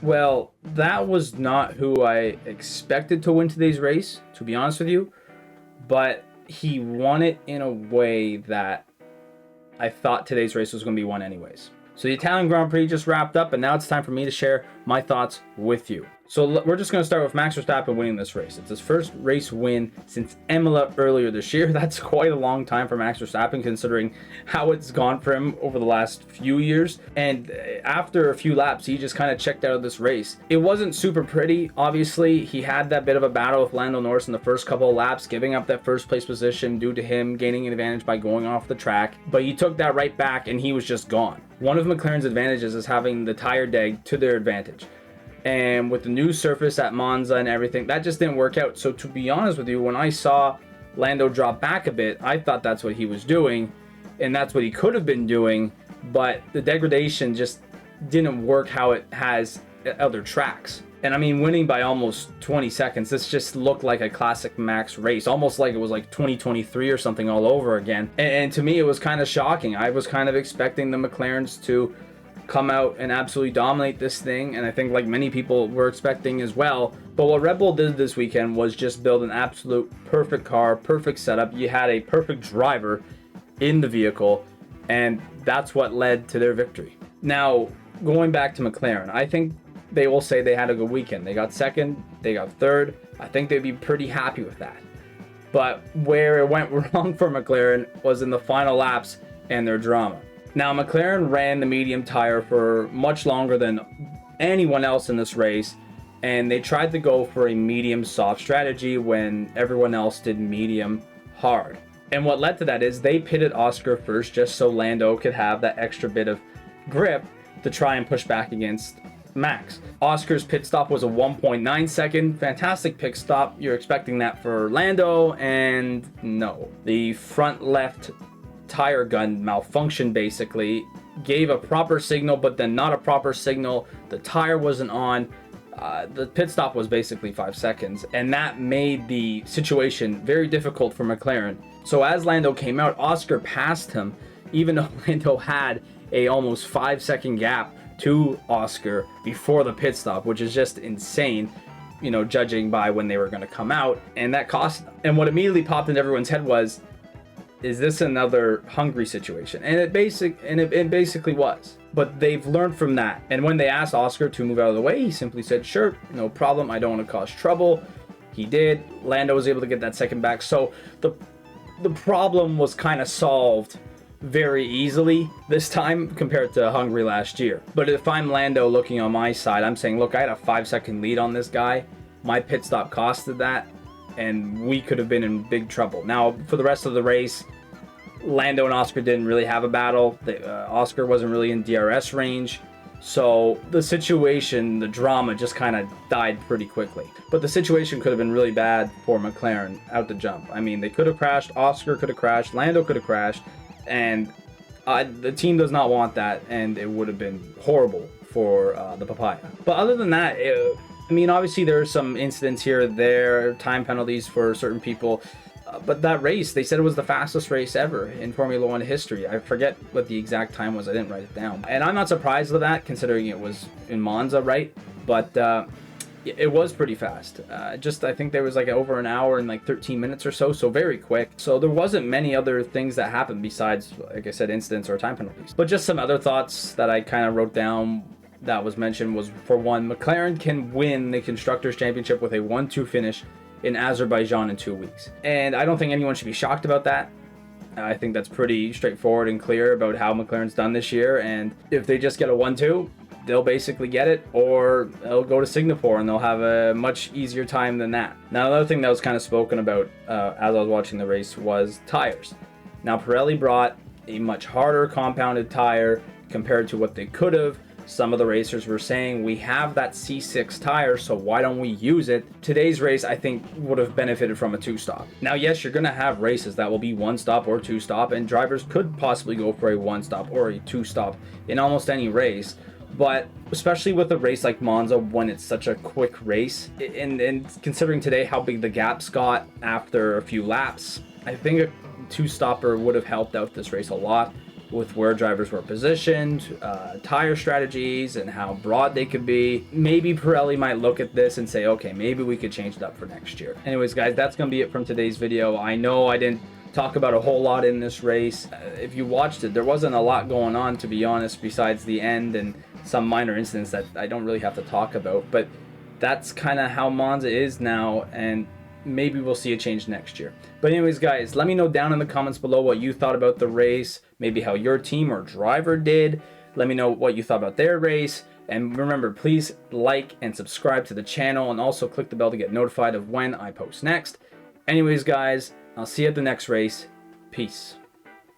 Well, that was not who I expected to win today's race, to be honest with you. But he won it in a way that I thought today's race was going to be won anyways. So the Italian Grand Prix just wrapped up, and now it's time for me to share my thoughts with you. So we're just going to start with Max Verstappen winning this race. It's his first race win since Imola earlier this year. That's quite a long time for Max Verstappen, considering how it's gone for him over the last few years. And after a few laps, he just kind of checked out of this race. It wasn't super pretty. Obviously, he had that bit of a battle with Lando Norris in the first couple of laps, giving up that first place position due to him gaining an advantage by going off the track. But he took that right back, and he was just gone. One of McLaren's advantages is having the tire dag to their advantage. And with the new surface at Monza and everything, that just didn't work out. So to be honest with you, when I saw Lando drop back a bit, I thought that's what he was doing, and that's what he could have been doing, but the degradation just didn't work how it has at other tracks. And I mean, winning by almost 20 seconds, this just looked like a classic Max race, almost like it was like 2023 or something all over again. And to me, it was kind of shocking. I was kind of expecting the McLarens to come out and absolutely dominate this thing, and I think like many people were expecting as well. But what Red Bull did this weekend was just build an absolute perfect car, perfect setup. You had a perfect driver in the vehicle, and that's what led to their victory. Now, going back to McLaren, I think they will say they had a good weekend. They got second, they got third. I think they'd be pretty happy with that. But where it went wrong for McLaren was in the final laps and their drama. Now, McLaren ran the medium tire for much longer than anyone else in this race, and they tried to go for a medium soft strategy when everyone else did medium hard. And what led to that is they pitted Oscar first just so Lando could have that extra bit of grip to try and push back against Max. Oscar's pit stop was a 1.9 second, fantastic pit stop. You're expecting that for Lando, and no. The front left tire gun malfunction basically gave a proper signal, but then not a proper signal. The tire wasn't on. The pit stop was basically 5 seconds, and that made the situation very difficult for McLaren. So as Lando came out, Oscar passed him, even though Lando had a almost 5 second gap to Oscar before the pit stop, which is just insane, you know, judging by when they were going to come out, and that cost them. And what immediately popped into everyone's head was, is this another Hungary situation? And it basically was. But they've learned from that. And when they asked Oscar to move out of the way, he simply said, sure, no problem, I don't want to cause trouble. He did. Lando was able to get that second back. So the problem was kind of solved very easily this time compared to Hungary last year. But if I'm Lando looking on my side, I'm saying, look, I had a 5 second lead on this guy. My pit stop costed that, and we could have been in big trouble. Now, for the rest of the race, Lando and Oscar didn't really have a battle. Oscar wasn't really in DRS range. So the situation, the drama just kind of died pretty quickly. But the situation could have been really bad for McLaren out the jump. I mean, they could have crashed. Oscar could have crashed. Lando could have crashed. And the team does not want that. And it would have been horrible for the papaya. But other than that, I mean, obviously there are some incidents here or there, time penalties for certain people. But that race, they said it was the fastest race ever in Formula One history. I forget what the exact time was. I didn't write it down. And I'm not surprised with that, considering it was in Monza, right? But it was pretty fast. I think there was like over an hour and like 13 minutes or so, so very quick. So there wasn't many other things that happened besides, like I said, incidents or time penalties. But just some other thoughts that I kind of wrote down that was mentioned was, for one, McLaren can win the Constructors' Championship with a 1-2 finish in Azerbaijan in 2 weeks. And I don't think anyone should be shocked about that. I think that's pretty straightforward and clear about how McLaren's done this year. And if they just get a 1-2, they'll basically get it, or they'll go to Singapore and they'll have a much easier time than that. Now, another thing that was kind of spoken about as I was watching the race was tires. Now, Pirelli brought a much harder compounded tire compared to what they could have. Some of the racers were saying, we have that C6 tire, so why don't we use it? Today's race, I think, would have benefited from a 2-stop. Now, yes, you're going to have races that will be 1-stop or 2-stop, and drivers could possibly go for a 1-stop or a 2-stop in almost any race. But especially with a race like Monza, when it's such a quick race, and considering today how big the gaps got after a few laps, I think a 2-stopper would have helped out this race a lot. with where drivers were positioned, tire strategies, and how broad they could be. Maybe Pirelli might look at this and say, okay, maybe we could change it up for next year. Anyways, guys, that's going to be it from today's video. I know I didn't talk about a whole lot in this race. If you watched it, there wasn't a lot going on, to be honest, besides the end and some minor incidents that I don't really have to talk about. But that's kind of how Monza is now, and maybe we'll see a change next year. But anyways, guys, let me know down in the comments below what you thought about the race, maybe how your team or driver did. Let me know what you thought about their race. And remember, please like and subscribe to the channel, and also click the bell to get notified of when I post next. Anyways, guys, I'll see you at the next race. Peace.